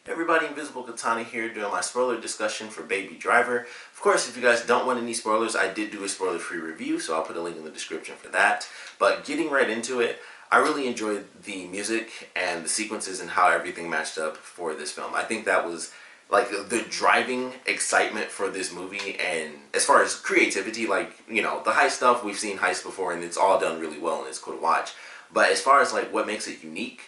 Hey everybody, Invisiblekatana here doing my spoiler discussion for Baby Driver. Of course, if you guys don't want any spoilers, I did do a spoiler-free review, so I'll put a link in the description for that. But getting right into it, I really enjoyed the music and the sequences and how everything matched up for this film. I think that was like the driving excitement for this movie, and as far as creativity, like, you know, the heist stuff, we've seen heists before and it's all done really well and it's cool to watch. But as far as like what makes it unique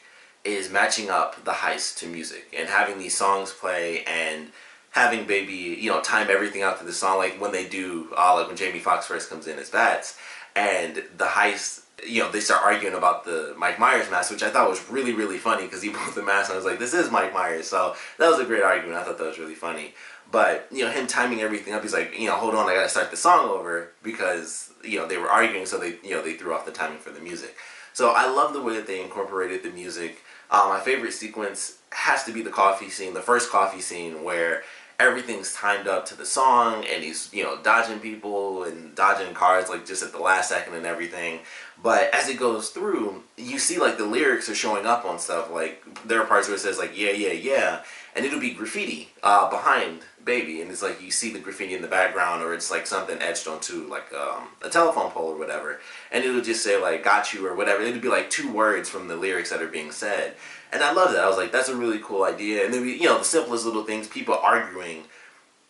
is matching up the heist to music and having these songs play and having Baby, you know, time everything out to the song, like when they do, like when Jamie Foxx first comes in as Bats, and the heist, you know, they start arguing about the Mike Myers mask, which I thought was really, really funny because he pulled the mask and I was like, this is Mike Myers. So that was a great argument. I thought that was really funny. But, you know, him timing everything up, he's like, you know, hold on, I gotta start the song over because, you know, they were arguing, so they, you know, they threw off the timing for the music. So I love the way that they incorporated the music. My favorite sequence has to be the coffee scene, the first coffee scene where everything's timed up to the song and he's, you know, dodging people and dodging cars like just at the last second and everything. But as it goes through, you see like the lyrics are showing up on stuff. Like there are parts where it says like, yeah, yeah, yeah, and it'll be graffiti behind Baby, and it's like you see the graffiti in the background, or it's like something etched onto like a telephone pole or whatever, and it'll just say like got you or whatever. It'll be like two words from the lyrics that are being said, and I love that. I was like, that's a really cool idea. And then we, you know, the simplest little things, people arguing,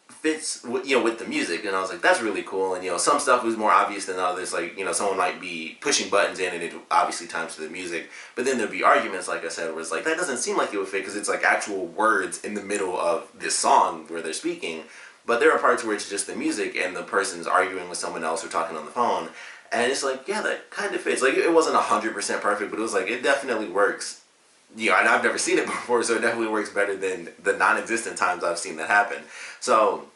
fits, you know, with the music, and I was like, that's really cool. And you know, some stuff was more obvious than others, like, you know, someone might be pushing buttons in and it obviously times to the music, but then there'd be arguments, like I said, where it's like, that doesn't seem like it would fit because it's like actual words in the middle of this song where they're speaking. But there are parts where it's just the music and the person's arguing with someone else or talking on the phone, and it's like, yeah, that kind of fits. Like, it wasn't 100% perfect, but it was like, it definitely works. You know, and I've never seen it before, so it definitely works better than the non-existent times I've seen that happen. So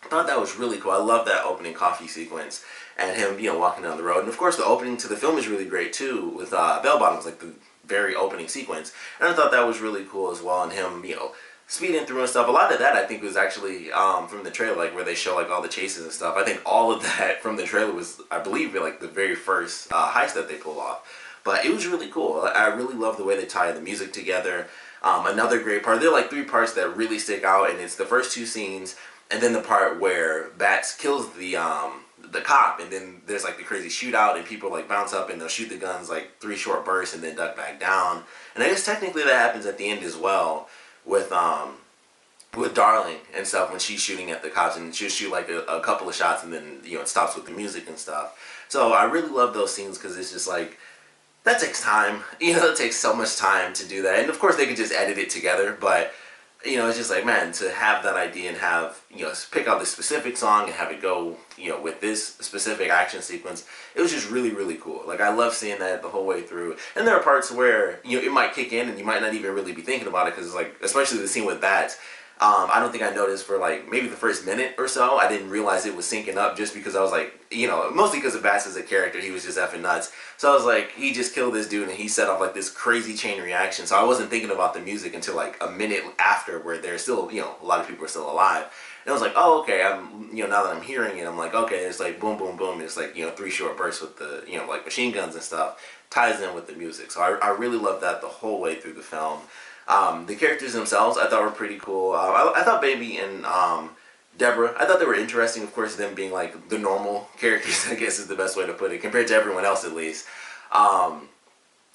I thought that was really cool. I love that opening coffee sequence and him, you know, walking down the road. And of course, the opening to the film is really great too, with bell bottoms, like the very opening sequence. And I thought that was really cool as well. And him, you know, speeding through and stuff. A lot of that I think was actually from the trailer, like where they show like all the chases and stuff. I think all of that from the trailer was, I believe, like the very first heist that they pull off. But it was really cool. I really love the way they tie the music together. Another great part, there are like three parts that really stick out, and it's the first two scenes, and then the part where Bats kills the cop, and then there's like the crazy shootout, and people like bounce up and they'll shoot the guns like three short bursts and then duck back down. And I guess technically that happens at the end as well with Darling and stuff, when she's shooting at the cops, and she'll shoot like a couple of shots and then, you know, it stops with the music and stuff. So I really love those scenes because it's just like, that takes time. You know, it takes so much time to do that. And of course they could just edit it together, but you know, it's just like, man, to have that idea and have, you know, pick out this specific song and have it go, you know, with this specific action sequence, it was just really, really cool. Like, I love seeing that the whole way through. And there are parts where, you know, it might kick in and you might not even really be thinking about it, because, like, especially the scene with Bats, I don't think I noticed for, like, maybe the first minute or so. I didn't realize it was syncing up, just because I was like, you know, mostly because of Bats as a character, he was just effing nuts. So I was like, he just killed this dude and he set off like this crazy chain reaction. So I wasn't thinking about the music until like a minute after, where there's still, you know, a lot of people are still alive. And I was like, oh, okay, you know, now that I'm hearing it, I'm like, okay, it's like boom, boom, boom. And it's like, you know, three short bursts with the, you know, like machine guns and stuff, ties in with the music. So I really loved that the whole way through the film. The characters themselves I thought were pretty cool. I thought Baby and Deborah, I thought they were interesting. Of course, them being like the normal characters, I guess is the best way to put it, compared to everyone else at least. I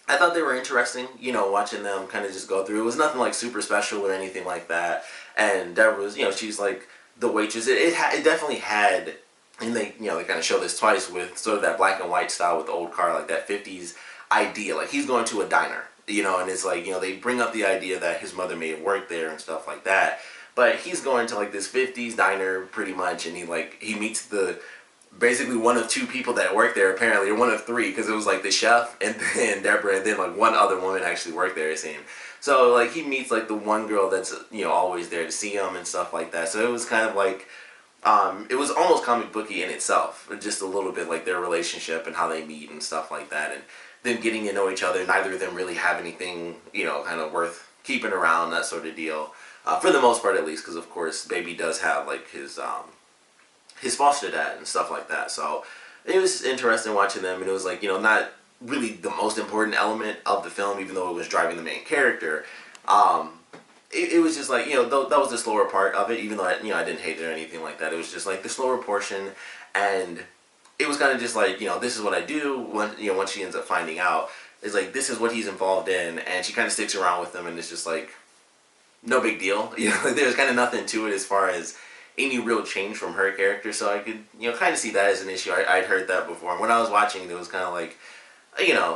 thought they were interesting, you know, watching them kind of just go through. It was nothing like super special or anything like that. And Deborah was, you know, she's like the waitress. It definitely had, and they, you know, they kind of show this twice with sort of that black and white style with the old car, like that 50s idea. Like, he's going to a diner, you know, and it's like, you know, they bring up the idea that his mother may have worked there and stuff like that. But he's going to like this 50s diner pretty much, and he meets the, basically one of two people that work there apparently, or one of three, because it was like the chef and then Deborah and then like one other woman actually worked there, it seemed. So like he meets like the one girl that's, you know, always there to see him and stuff like that. So it was kind of like, it was almost comic booky in itself, just a little bit, like their relationship and how they meet and stuff like that, and them getting to know each other. Neither of them really have anything, you know, kind of worth keeping around, that sort of deal. For the most part, at least, because of course Baby does have like his foster dad and stuff like that. So it was interesting watching them, and it was like, you know, not really the most important element of the film, even though it was driving the main character. it was just like, that was the slower part of it, even though I didn't hate it or anything like that. It was just like the slower portion, and it was kind of just like, this is what I do when, once she ends up finding out, it's like, this is what he's involved in, and she kind of sticks around with him, and it's just like, no big deal. There's kind of nothing to it as far as any real change from her character, so I could, kind of see that as an issue. I'd heard that before, and when I was watching it was kind of like,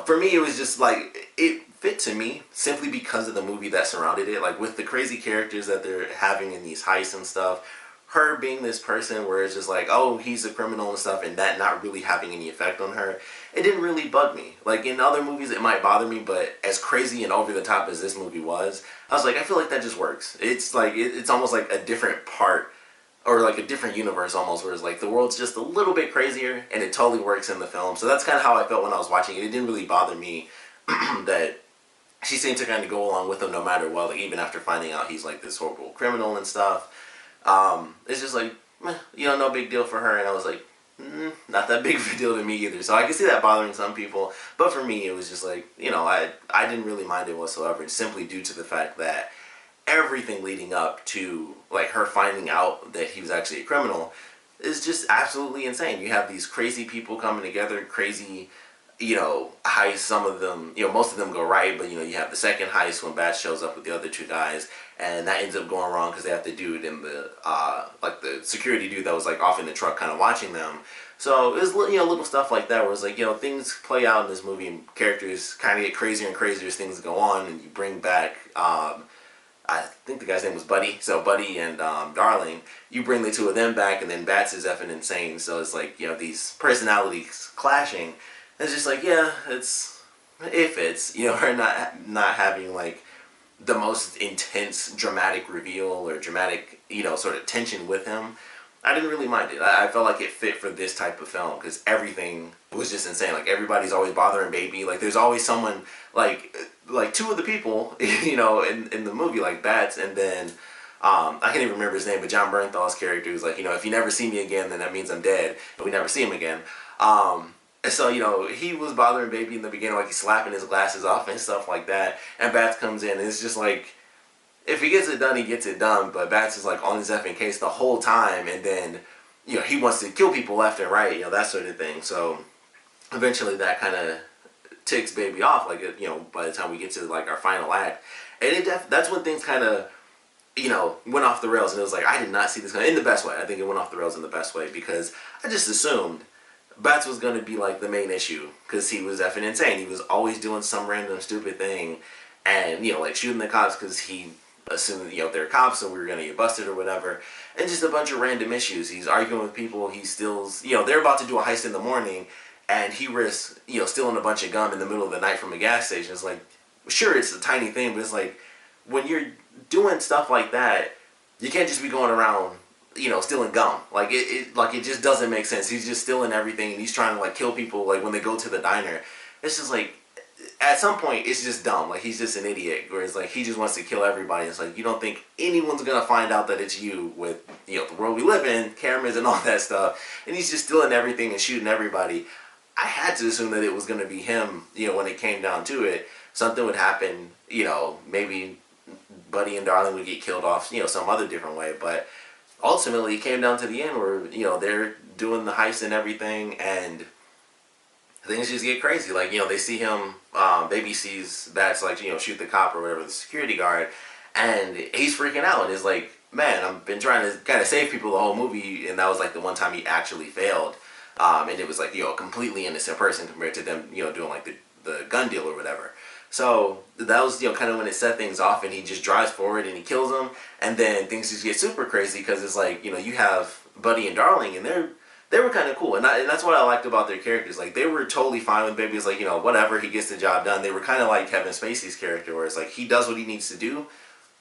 for me, it was just like, it fit to me simply because of the movie that surrounded it. Like, with the crazy characters that they're having in these heists and stuff, her being this person where it's just like, oh, he's a criminal and stuff, and that not really having any effect on her, it didn't really bug me. Like, in other movies, it might bother me, but as crazy and over the top as this movie was, I was like, I feel like that just works. It's like, it's almost like a different part, or like a different universe almost, where it's like the world's just a little bit crazier, and it totally works in the film. So that's kind of how I felt when I was watching it. It didn't really bother me that she seemed to kind of go along with him no matter what, like even after finding out he's like this horrible criminal and stuff. It's just like, no big deal for her, and I was like, not that big of a deal to me either. So I can see that bothering some people, but for me it was just like, I didn't really mind it whatsoever, simply due to the fact that everything leading up to like her finding out that he was actually a criminal is just absolutely insane. You have these crazy people coming together, crazy, heists. Some of them, most of them go right, but you have the second heist when Bats shows up with the other two guys, and that ends up going wrong because they have the dude in the like the security dude that was like off in the truck kind of watching them. So it was, little stuff like that where it's like, things play out in this movie and characters kind of get crazier and crazier as things go on, and you bring back I think the guy's name was Buddy. So Buddy and Darling, you bring the two of them back, and then Bats is effing insane. So it's like, these personalities clashing. It's just like, yeah, it fits. Her not having like the most intense dramatic reveal or dramatic, sort of tension with him. I didn't really mind it. I felt like it fit for this type of film because everything was just insane. Like, everybody's always bothering Baby. Like, there's always someone, like two of the people, in the movie, like Bats, and then, I can't even remember his name, but John Bernthal's character was like, if you never see me again, then that means I'm dead, and we never see him again. And so, he was bothering Baby in the beginning, like he's slapping his glasses off and stuff like that, and Bats comes in, and it's just like, if he gets it done, he gets it done, but Bats is like on his effing case the whole time, and then, he wants to kill people left and right, that sort of thing. So eventually that kind of ticks Baby off, like, by the time we get to like our final act, and that's when things kind of, went off the rails, and it was like, I did not see this in the best way. I think it went off the rails in the best way because I just assumed Bats was going to be like the main issue because he was effing insane. He was always doing some random stupid thing, and like shooting the cops because he assumed they're cops, so we were gonna get busted or whatever, and just a bunch of random issues. He's arguing with people. He steals. They're about to do a heist in the morning, and he risks stealing a bunch of gum in the middle of the night from a gas station. It's like, sure, it's a tiny thing, but it's like when you're doing stuff like that, you can't just be going around stealing gum. Like it just doesn't make sense. He's just stealing everything, and he's trying to like kill people. Like when they go to the diner, it's just like, at some point, it's just dumb. Like, he's just an idiot. Whereas, like, he just wants to kill everybody. It's like, you don't think anyone's going to find out that it's you with, the world we live in, cameras and all that stuff. And he's just stealing everything and shooting everybody. I had to assume that it was going to be him, when it came down to it. Something would happen, maybe Buddy and Darling would get killed off, some other different way. But ultimately, it came down to the end where, they're doing the heist and everything, and things just get crazy. Like, they see him, Baby sees Bats, like, shoot the cop or whatever, the security guard, and he's freaking out, and is like, man, I've been trying to kind of save people the whole movie, and that was like the one time he actually failed, and it was like, a completely innocent person compared to them, doing like the gun deal or whatever. So that was, kind of when it set things off, and he just drives forward and he kills them, and then things just get super crazy because it's like, you have Buddy and Darling, and they were kind of cool, and that's what I liked about their characters. Like, they were totally fine with Baby. It's like, whatever, he gets the job done. They were kind of like Kevin Spacey's character, where it's like, he does what he needs to do.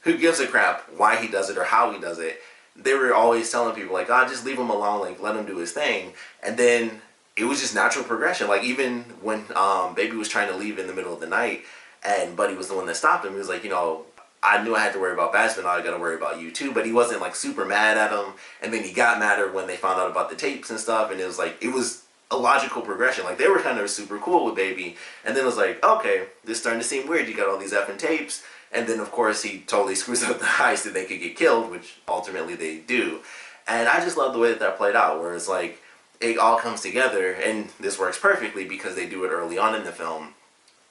Who gives a crap why he does it or how he does it? They were always telling people, like, just leave him alone, like, let him do his thing. And then it was just natural progression. Like, even when Baby was trying to leave in the middle of the night, and Buddy was the one that stopped him, he was like, I knew I had to worry about Bats, but now I got to worry about you too. But he wasn't like super mad at him, and then he got madder when they found out about the tapes and stuff. And it was like, it was a logical progression. Like, they were kind of super cool with Baby, and then it was like, okay, this is starting to seem weird. You got all these effing tapes. And then, of course, he totally screws up the heist and they could get killed, which ultimately they do. And I just love the way that that played out, where it's like, it all comes together, and this works perfectly because they do it early on in the film,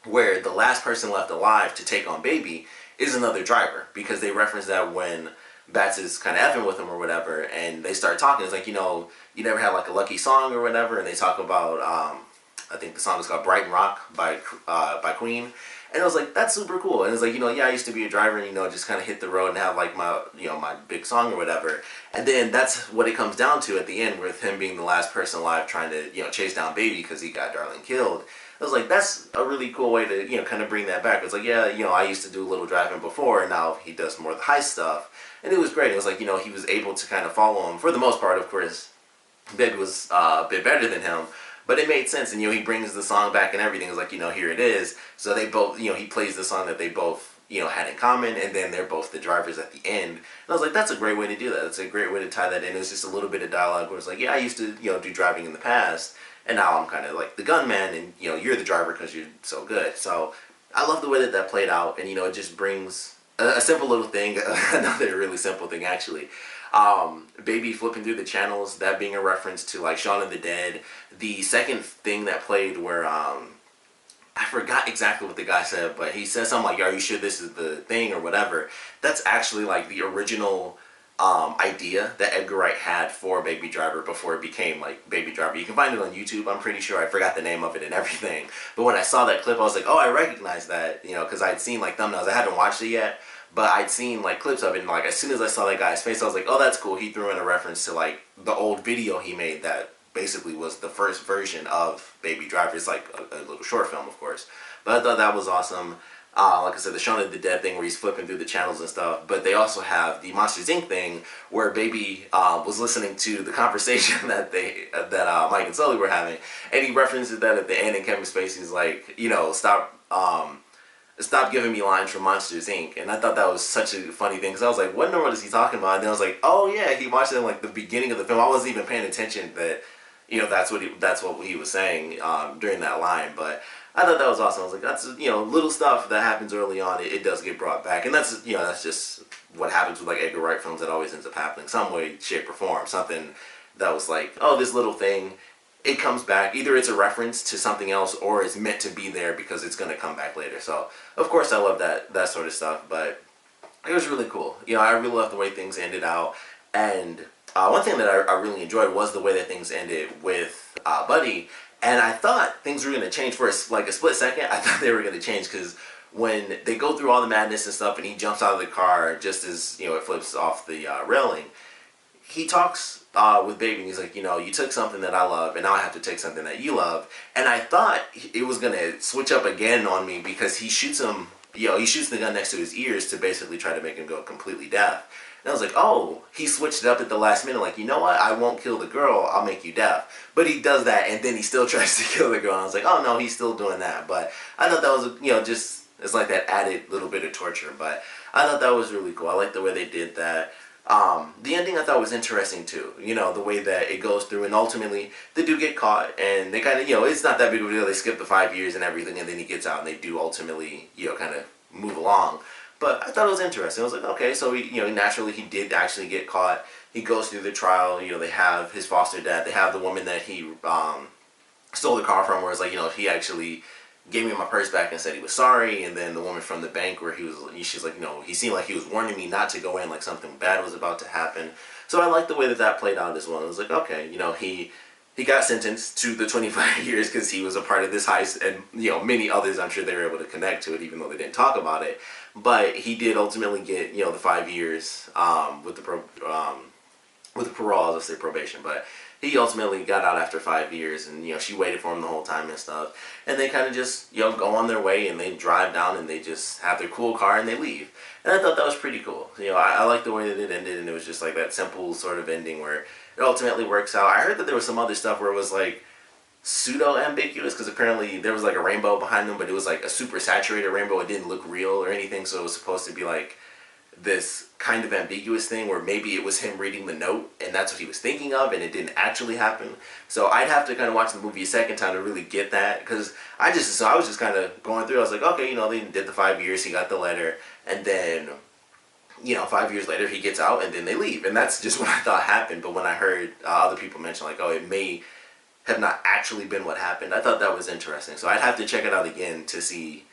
where the last person left alive to take on Baby is another driver, because they reference that when Bats is kind of effing with him or whatever, and they start talking. It's like, you know, you never had like a lucky song or whatever, and they talk about, I think the song is called Brighton Rock by Queen. And I was like, that's super cool. And it's like, you know, yeah, I used to be a driver and, you know, just kind of hit the road and have like my, you know, my big song or whatever. And then that's what it comes down to at the end, with him being the last person alive trying to, you know, chase down Baby because he got Darling killed. I was like, that's a really cool way to, you know, kind of bring that back. It's like, yeah, you know, I used to do a little driving before, and now he does more of the heist stuff. And it was great. It was like, you know, he was able to kind of follow him. For the most part, of course, Baby was a bit better than him. But it made sense, and, you know, he brings the song back and everything. It's like, you know, here it is. So they both, you know, he plays the song that they both, you know, had in common, and then they're both the drivers at the end. And I was like, that's a great way to do that. It's a great way to tie that in. It was just a little bit of dialogue where it's like, yeah, I used to, you know, do driving in the past, and now I'm kind of like the gunman, and, you know, you're the driver because you're so good. So I love the way that that played out, and, you know, it just brings a simple little thing, another really simple thing, actually. Baby flipping through the channels, that being a reference to like Shaun of the Dead. The second thing that played where I forgot exactly what the guy said, but he said something like, are you sure this is the thing or whatever. That's actually like the original idea that Edgar Wright had for Baby Driver before it became like Baby Driver. You can find it on YouTube, I'm pretty sure. I forgot the name of it and everything, but when I saw that clip I was like, oh, I recognize that, you know, because I'd seen like thumbnails. I haven't watched it yet, but I'd seen like clips of it, and like as soon as I saw that guy's face I was like, oh, that's cool. He threw in a reference to like the old video he made that basically was the first version of Baby Driver. It's like a little short film, of course, but I thought that was awesome. Like I said, the Shaun of the Dead thing where he's flipping through the channels and stuff, but they also have the Monsters Inc. thing where Baby was listening to the conversation that Mike and Sully were having, and he references that at the end, and Kevin Spacey's like, you know, stop giving me lines from Monsters Inc. And I thought that was such a funny thing, because I was like, what in the world is he talking about? And then I was like, oh yeah, he watched it in like the beginning of the film. I wasn't even paying attention that, you know, that's what he was saying during that line. But I thought that was awesome. I was like, that's, you know, little stuff that happens early on, it does get brought back. And that's, you know, that's just what happens with like Edgar Wright films. That always ends up happening some way, shape, or form. Something that was like, oh, this little thing, it comes back. Either it's a reference to something else, or it's meant to be there because it's going to come back later. So of course I love that sort of stuff, but it was really cool. You know, I really loved the way things ended out. And one thing that I really enjoyed was the way that things ended with Buddy. And I thought things were going to change for like a split second. I thought they were going to change, because when they go through all the madness and stuff and he jumps out of the car just as, you know, it flips off the railing, he talks with Baby, and he's like, you know, you took something that I love, and now I have to take something that you love. And I thought it was going to switch up again on me, because he shoots him, you know, he shoots the gun next to his ears to basically try to make him go completely deaf. And I was like, oh, he switched it up at the last minute, like, you know what, I won't kill the girl, I'll make you deaf. But he does that, and then he still tries to kill the girl, and I was like, oh no, he's still doing that. But I thought that was, you know, just, it's like that added little bit of torture. But I thought that was really cool. I like the way they did that. The ending I thought was interesting too, you know, the way that it goes through, and ultimately they do get caught, and they kind of, you know, it's not that big of a deal. They skip the 5 years and everything, and then he gets out, and they do ultimately, you know, kind of move along. But I thought it was interesting. I was like, okay, so he, you know, naturally he did actually get caught. He goes through the trial. You know, they have his foster dad. They have the woman that he stole the car from, where it's like, you know, he actually gave me my purse back and said he was sorry. And then the woman from the bank, where she's like, you know, he seemed like he was warning me not to go in, like something bad was about to happen. So I like the way that that played out as well. It was like, okay, you know, he got sentenced to the 25 years because he was a part of this heist, and, you know, many others, I'm sure they were able to connect to it, even though they didn't talk about it. But he did ultimately get, you know, the 5 years with the parole, let's say probation. But he ultimately got out after 5 years, and, you know, she waited for him the whole time and stuff. And they kind of just, you know, go on their way, and they drive down, and they just have their cool car, and they leave. And I thought that was pretty cool. You know, I like the way that it ended, and it was just like that simple sort of ending where it ultimately works out. I heard that there was some other stuff where it was like pseudo-ambiguous, because apparently there was like a rainbow behind them, but it was like a super saturated rainbow. It didn't look real or anything, so it was supposed to be like this kind of ambiguous thing where maybe it was him reading the note and that's what he was thinking of, and it didn't actually happen. So I'd have to kind of watch the movie a second time to really get that, because I was just kind of going through. I was like, okay, you know, they did the 5 years, he got the letter, and then, you know, 5 years later he gets out and then they leave, and that's just what I thought happened. But when I heard other people mention like, oh, it may have not actually been what happened, I thought that was interesting. So I'd have to check it out again to see,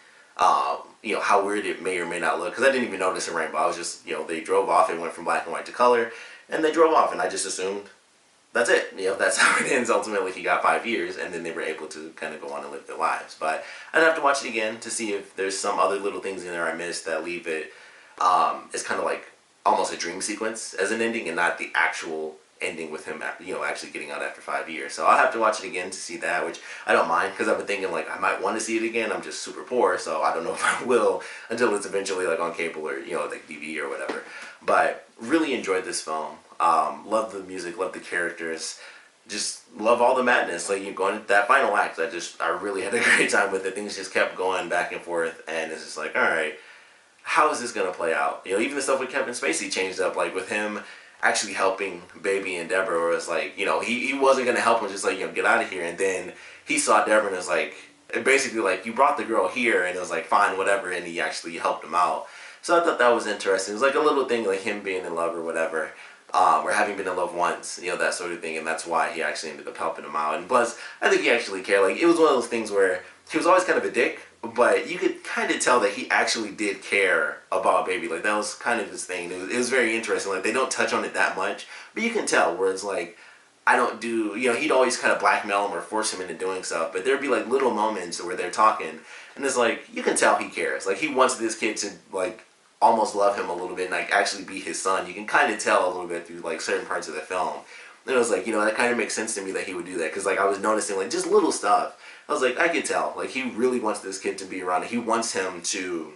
you know, how weird it may or may not look, because I didn't even notice a rainbow. I was just, you know, they drove off, it went from black and white to color, and they drove off, and I just assumed that's it. You know, that's how it ends. Ultimately, he got 5 years, and then they were able to kind of go on and live their lives. But I'd have to watch it again to see if there's some other little things in there I missed that leave it as kind of like almost a dream sequence as an ending, and not the actual ending with him, you know, actually getting out after 5 years. So I'll have to watch it again to see that, which I don't mind, because I've been thinking like I might want to see it again. I'm just super poor, so I don't know if I will until it's eventually like on cable or, you know, like DVD or whatever. But really enjoyed this film. Love the music, love the characters, just love all the madness. Like, you going into that final act, I really had a great time with it. Things just kept going back and forth, and it's just like, all right, how is this gonna play out? You know, even the stuff with Kevin Spacey changed up, like with him actually helping Baby and Deborah, where it's like, you know, he wasn't gonna help him, just like, you know, get out of here. And then he saw Deborah and was like, basically like, you brought the girl here, and it was like, fine, whatever, and he actually helped him out. So I thought that was interesting. It was like a little thing, like him being in love or whatever, or having been in love once, you know, that sort of thing, and that's why he actually ended up helping him out. And plus, I think he actually cared. Like, it was one of those things where he was always kind of a dick, but you could kind of tell that he actually did care about Baby. Like, that was kind of his thing. It was very interesting. Like, they don't touch on it that much, but you can tell where it's like, I don't do, you know, he'd always kind of blackmail him or force him into doing stuff, but there'd be like little moments where they're talking, and it's like, you can tell he cares. Like, he wants this kid to like almost love him a little bit and like actually be his son. You can kind of tell a little bit through like certain parts of the film. And it was like, you know, that kind of makes sense to me that he would do that, because like I was noticing like just little stuff. I was like, I could tell, like, he really wants this kid to be around. He wants him to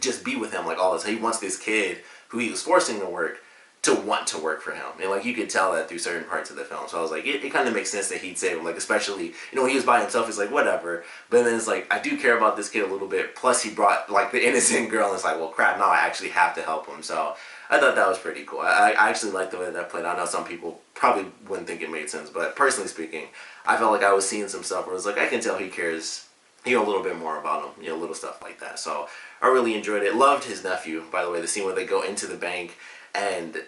just be with him like all the time. He wants this kid who he was forcing to work to want to work for him, and like you could tell that through certain parts of the film. So I was like, it kind of makes sense that he'd save him, like especially, you know, when he was by himself, he's like, whatever. But then it's like, I do care about this kid a little bit. Plus he brought like the innocent girl, and it's like, well, crap, now I actually have to help him. So I thought that was pretty cool. I actually liked the way that played out. I know some people probably wouldn't think it made sense, but personally speaking, I felt like I was seeing some stuff where it was like, I can tell he cares, you know, a little bit more about him, you know, little stuff like that. So I really enjoyed it. Loved his nephew, by the way, the scene where they go into the bank, and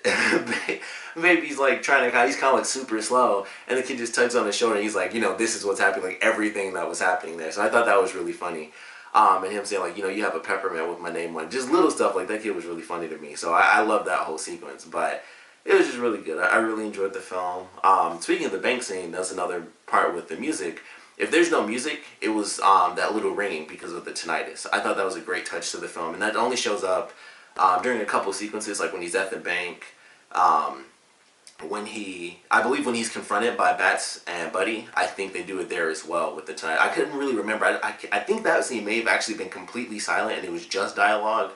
Baby's like trying to, he's kind of like super slow, and the kid just tugs on his shoulder, and he's like, you know, this is what's happening, like everything that was happening there. So I thought that was really funny. And him saying like, you know, you have a peppermint with my name on it. Just little stuff like that. Kid was really funny to me. So I love that whole sequence. But it was just really good. I really enjoyed the film. Speaking of the bank scene, that's another part with the music. If there's no music, it was that little ringing because of the tinnitus. I thought that was a great touch to the film, and that only shows up during a couple sequences, like when he's at the bank, I believe when he's confronted by Bats and Buddy. I think they do it there as well with the tinnitus. I couldn't really remember. I think that scene may have actually been completely silent and it was just dialogue.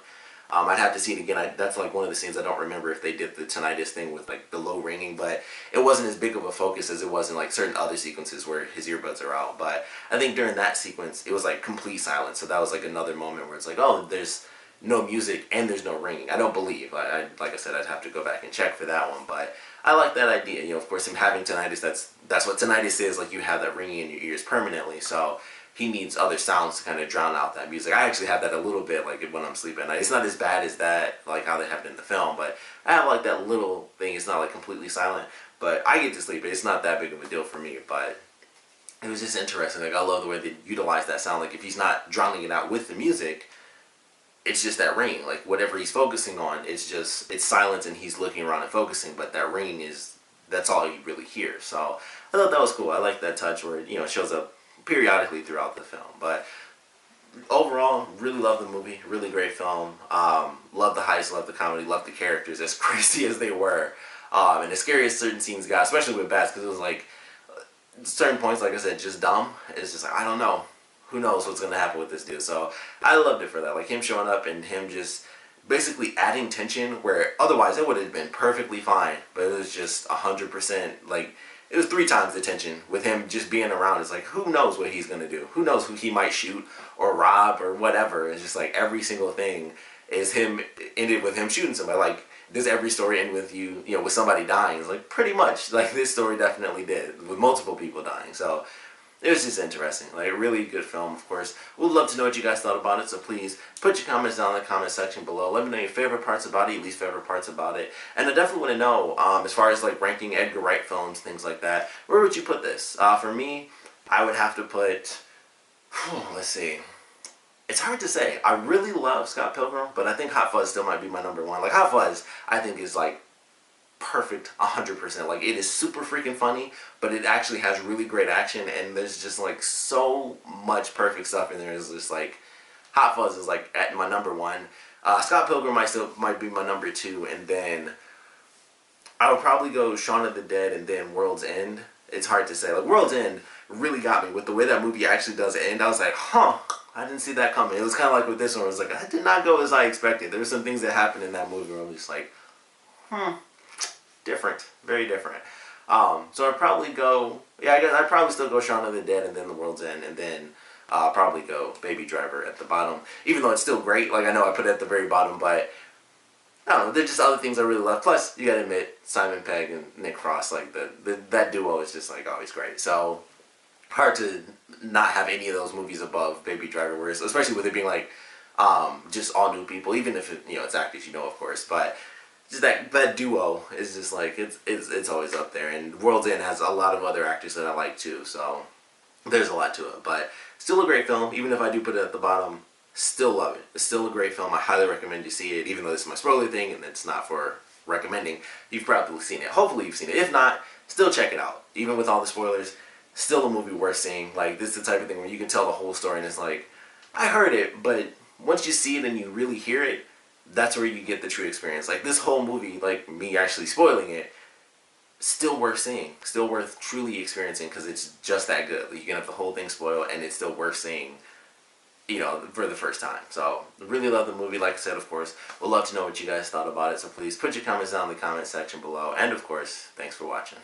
I'd have to see it again. That's like one of the scenes I don't remember if they did the tinnitus thing with like the low ringing, but it wasn't as big of a focus as it was in like certain other sequences where his earbuds are out. But I think during that sequence, it was like complete silence. So that was like another moment where it's like, oh, there's no music and there's no ringing. I don't believe. Like I said, I'd have to go back and check for that one, but I like that idea. You know, of course, him having tinnitus, that's what tinnitus is. Like, you have that ringing in your ears permanently, so he needs other sounds to kind of drown out that music. I actually have that a little bit, like when I'm sleeping at night. It's not as bad as that, like how they have it in the film, but I have like that little thing. It's not like completely silent, but I get to sleep. It's not that big of a deal for me, but it was just interesting. Like, I love the way they utilize that sound. Like, if he's not drowning it out with the music, it's just that ringing. Like, whatever he's focusing on, it's silence and he's looking around and focusing, but that ringing that's all you really hear. So I thought that was cool. I like that touch where, you know, it shows up periodically throughout the film. But overall, really love the movie. Really great film. Love the heist, love the comedy, love the characters, as crazy as they were. And as scary as certain scenes got, especially with Bats, because it was like, certain points, like I said, just dumb. It's just like, I don't know. Who knows what's going to happen with this dude. So I loved it for that. Like, him showing up and him just basically adding tension where otherwise it would have been perfectly fine. But it was just 100%, like, it was 3 times the tension with him just being around. It's like, who knows what he's going to do? Who knows who he might shoot or rob or whatever. It's just like every single thing is him, ended with him shooting somebody. Like, does every story end with you know, with somebody dying? It's like, pretty much. Like, this story definitely did, with multiple people dying. So it was just interesting. Like, a really good film, of course. We'd love to know what you guys thought about it, so please put your comments down in the comment section below. Let me know your favorite parts about it, your least favorite parts about it. And I definitely want to know, as far as like ranking Edgar Wright films, things like that, where would you put this? For me, I would have to put, let's see. It's hard to say. I really love Scott Pilgrim, but I think Hot Fuzz still might be my number one. Like, Hot Fuzz, I think is like perfect 100%. Like, it is super freaking funny, but it actually has really great action, and there's just like so much perfect stuff in there. It's just like, Hot Fuzz is like at my number one. Scott Pilgrim might be my number two, and then I would probably go Shaun of the Dead and then World's End. It's hard to say. Like, World's End really got me with the way that movie actually does end. I was like, huh, I didn't see that coming. It was kind of like with this one, where it was like, I did not go as I expected. There were some things that happened in that movie where I was just like, different, very different. So I'd probably go, yeah, I guess I'd probably still go Shaun of the Dead and then The World's End, and then probably go Baby Driver at the bottom. Even though it's still great, like, I know I put it at the very bottom, but I don't know, there's just other things I really love. Plus, you gotta admit, Simon Pegg and Nick Frost, like, that duo is just, like, always great. So, hard to not have any of those movies above Baby Driver, whereas, especially with it being, like, just all new people, even if it, it's actors you know, of course, but just that duo is just, like, it's always up there. And World's End has a lot of other actors that I like, too, so there's a lot to it. But still a great film, even if I do put it at the bottom. Still love it. It's still a great film. I highly recommend you see it, even though this is my spoiler thing and it's not for recommending. You've probably seen it. Hopefully you've seen it. If not, still check it out. Even with all the spoilers, still a movie worth seeing. Like, this is the type of thing where you can tell the whole story and it's like, I heard it, but once you see it and you really hear it, that's where you get the true experience. Like, this whole movie, like me actually spoiling it, still worth seeing. Still worth truly experiencing, because it's just that good. You can have the whole thing spoiled and it's still worth seeing, for the first time. So, really love the movie. Like I said, of course, would love to know what you guys thought about it. So please put your comments down in the comment section below. And of course, thanks for watching.